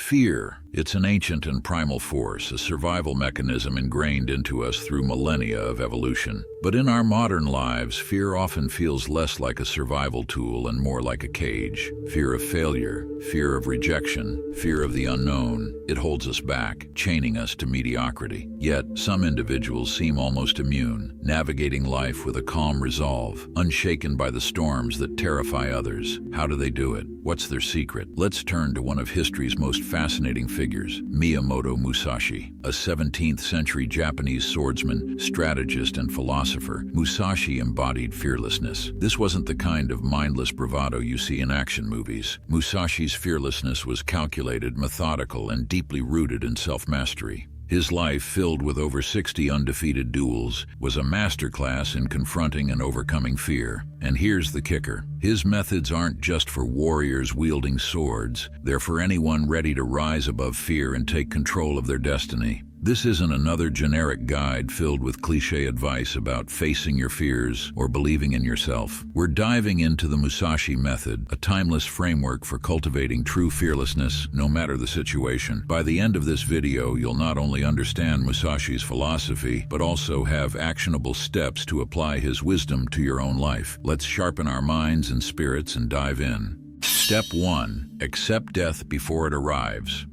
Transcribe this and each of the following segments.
Fear. It's an ancient and primal force, a survival mechanism ingrained into us through millennia of evolution. But in our modern lives, fear often feels less like a survival tool and more like a cage. Fear of failure, fear of rejection, fear of the unknown. It holds us back, chaining us to mediocrity. Yet, some individuals seem almost immune, navigating life with a calm resolve, unshaken by the storms that terrify others. How do they do it? What's their secret? Let's turn to one of history's most fascinating figures, Miyamoto Musashi, a 17th century Japanese swordsman, strategist, and philosopher. Musashi embodied fearlessness. This wasn't the kind of mindless bravado you see in action movies. Musashi's fearlessness was calculated, methodical, and deeply rooted in self-mastery. His life, filled with over 60 undefeated duels, was a masterclass in confronting and overcoming fear. And here's the kicker. His methods aren't just for warriors wielding swords. They're for anyone ready to rise above fear and take control of their destiny. This isn't another generic guide filled with cliché advice about facing your fears or believing in yourself. We're diving into the Musashi Method, a timeless framework for cultivating true fearlessness, no matter the situation. By the end of this video, you'll not only understand Musashi's philosophy, but also have actionable steps to apply his wisdom to your own life. Let's sharpen our minds and spirits and dive in. Step 1. Accept death before it arrives.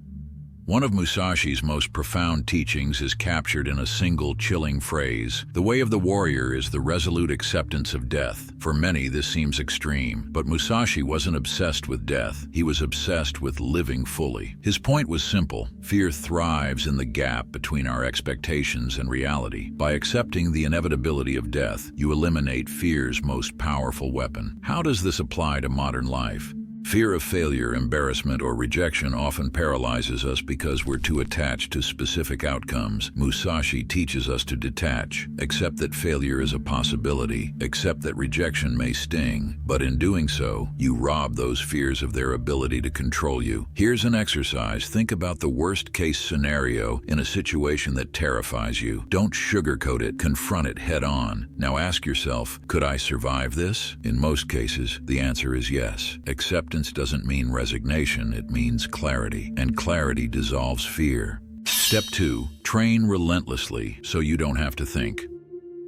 One of Musashi's most profound teachings is captured in a single chilling phrase. The way of the warrior is the resolute acceptance of death. For many, this seems extreme, but Musashi wasn't obsessed with death. He was obsessed with living fully. His point was simple. Fear thrives in the gap between our expectations and reality. By accepting the inevitability of death, you eliminate fear's most powerful weapon. How does this apply to modern life? Fear of failure, embarrassment, or rejection often paralyzes us because we're too attached to specific outcomes. Musashi teaches us to detach, accept that failure is a possibility, accept that rejection may sting, but in doing so, you rob those fears of their ability to control you. Here's an exercise. Think about the worst-case scenario in a situation that terrifies you. Don't sugarcoat it, confront it head-on. Now ask yourself, could I survive this? In most cases, the answer is yes. Acceptance doesn't mean resignation, it means clarity, and clarity dissolves fear. Step 2. Train relentlessly so you don't have to think.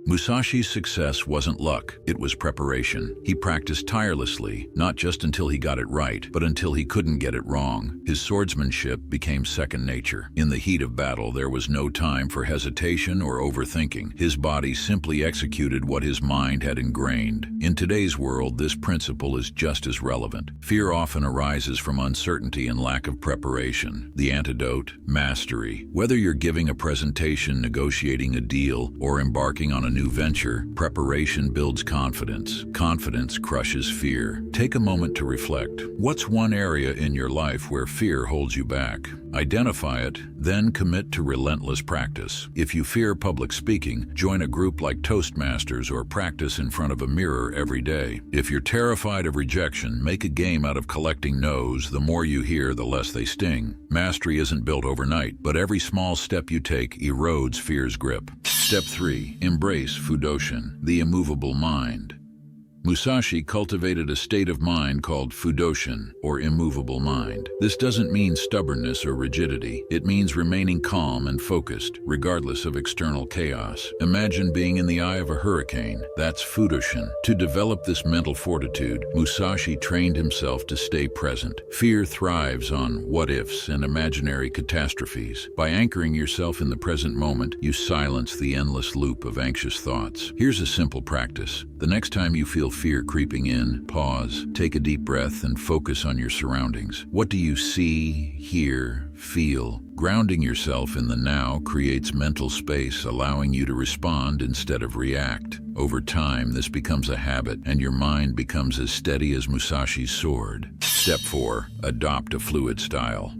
Musashi's success wasn't luck, it was preparation. He practiced tirelessly, not just until he got it right, but until he couldn't get it wrong. His swordsmanship became second nature. In the heat of battle, there was no time for hesitation or overthinking. His body simply executed what his mind had ingrained. In today's world, this principle is just as relevant. Fear often arises from uncertainty and lack of preparation. The antidote? Mastery. Whether you're giving a presentation, negotiating a deal, or embarking on a new venture, preparation builds confidence. Confidence crushes fear. Take a moment to reflect. What's one area in your life where fear holds you back? Identify it, then commit to relentless practice. If you fear public speaking, join a group like Toastmasters or practice in front of a mirror every day. If you're terrified of rejection, make a game out of collecting no's. The more you hear, the less they sting. Mastery isn't built overnight, but every small step you take erodes fear's grip. Step 3. Embrace Fudoshin, the immovable mind. Musashi cultivated a state of mind called Fudoshin, or immovable mind. This doesn't mean stubbornness or rigidity. It means remaining calm and focused, regardless of external chaos. Imagine being in the eye of a hurricane. That's Fudoshin. To develop this mental fortitude, Musashi trained himself to stay present. Fear thrives on what-ifs and imaginary catastrophes. By anchoring yourself in the present moment, you silence the endless loop of anxious thoughts. Here's a simple practice. The next time you feel fear creeping in, pause, take a deep breath, and focus on your surroundings. What do you see, hear, feel? Grounding yourself in the now creates mental space, allowing you to respond instead of react. Over time, this becomes a habit, and your mind becomes as steady as Musashi's sword. Step 4. Adopt a fluid style.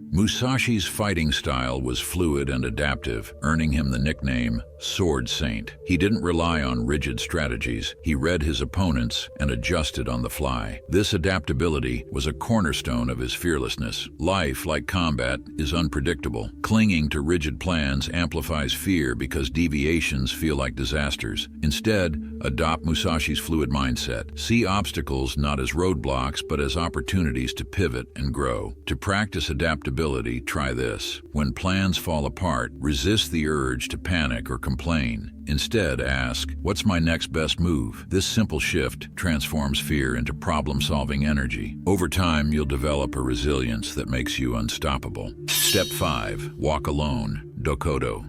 Musashi's fighting style was fluid and adaptive, earning him the nickname Sword Saint. He didn't rely on rigid strategies. He read his opponents and adjusted on the fly. This adaptability was a cornerstone of his fearlessness. Life, like combat, is unpredictable. Clinging to rigid plans amplifies fear because deviations feel like disasters. Instead, adopt Musashi's fluid mindset. See obstacles not as roadblocks, but as opportunities to pivot and grow. To practice adaptability, stability, try this. When plans fall apart, resist the urge to panic or complain. Instead, ask, what's my next best move? This simple shift transforms fear into problem-solving energy. Over time, you'll develop a resilience that makes you unstoppable. Step 5. Walk alone. Dokodo.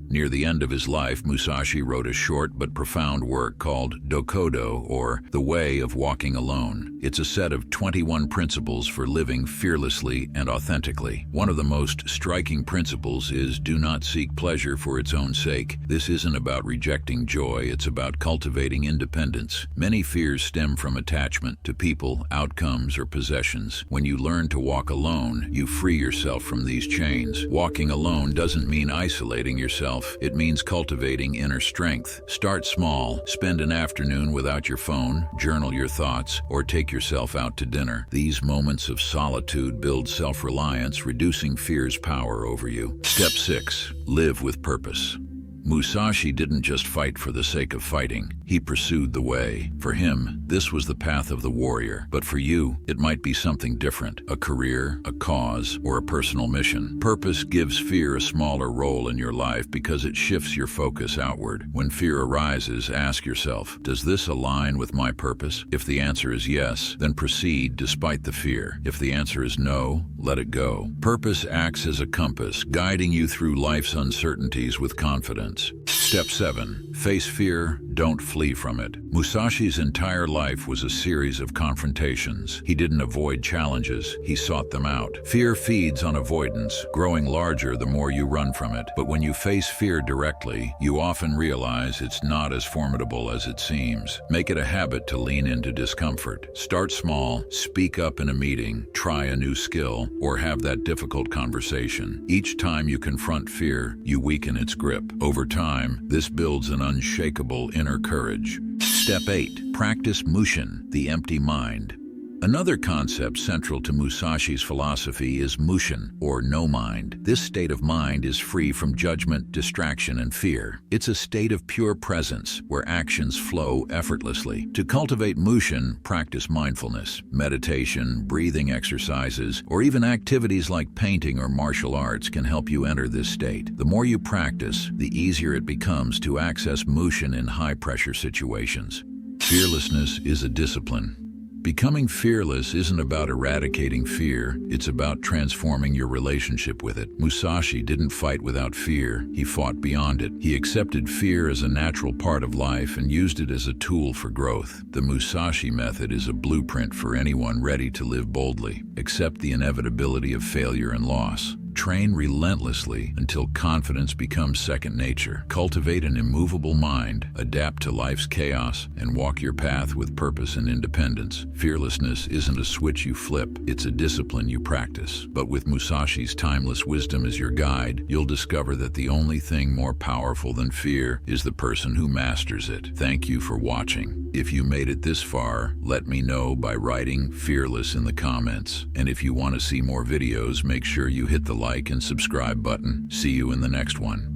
Near the end of his life, Musashi wrote a short but profound work called Dokodo, or The Way of Walking Alone. It's a set of 21 principles for living fearlessly and authentically. One of the most striking principles is do not seek pleasure for its own sake. This isn't about rejecting joy, it's about cultivating independence. Many fears stem from attachment to people, outcomes, or possessions. When you learn to walk alone, you free yourself from these chains. Walking alone doesn't mean isolating yourself. It means cultivating inner strength. Start small. Spend an afternoon without your phone, journal your thoughts, or take yourself out to dinner. These moments of solitude build self-reliance, reducing fear's power over you. Step 6. Live with purpose. Musashi didn't just fight for the sake of fighting. He pursued the way. For him, this was the path of the warrior. But for you, it might be something different. A career, a cause, or a personal mission. Purpose gives fear a smaller role in your life because it shifts your focus outward. When fear arises, ask yourself, does this align with my purpose? If the answer is yes, then proceed despite the fear. If the answer is no, let it go. Purpose acts as a compass, guiding you through life's uncertainties with confidence. Step 7. Face fear, don't flee from it. Musashi's entire life was a series of confrontations. He didn't avoid challenges, he sought them out. Fear feeds on avoidance, growing larger the more you run from it. But when you face fear directly, you often realize it's not as formidable as it seems. Make it a habit to lean into discomfort. Start small, speak up in a meeting, try a new skill, or have that difficult conversation. Each time you confront fear, you weaken its grip. Over time, this builds an unshakable inner courage. Step 8. Practice Mushin, the empty mind. Another concept central to Musashi's philosophy is Mushin, or no mind. This state of mind is free from judgment, distraction, and fear. It's a state of pure presence, where actions flow effortlessly. To cultivate Mushin, practice mindfulness, meditation, breathing exercises, or even activities like painting or martial arts can help you enter this state. The more you practice, the easier it becomes to access Mushin in high-pressure situations. Fearlessness is a discipline. Becoming fearless isn't about eradicating fear, it's about transforming your relationship with it. Musashi didn't fight without fear, he fought beyond it. He accepted fear as a natural part of life and used it as a tool for growth. The Musashi Method is a blueprint for anyone ready to live boldly. Accept the inevitability of failure and loss. Train relentlessly until confidence becomes second nature. Cultivate an immovable mind, adapt to life's chaos, and walk your path with purpose and independence. Fearlessness isn't a switch you flip, it's a discipline you practice. But with Musashi's timeless wisdom as your guide, you'll discover that the only thing more powerful than fear is the person who masters it. Thank you for watching. If you made it this far, let me know by writing "fearless" in the comments. And if you want to see more videos, make sure you hit the like and subscribe button. See you in the next one.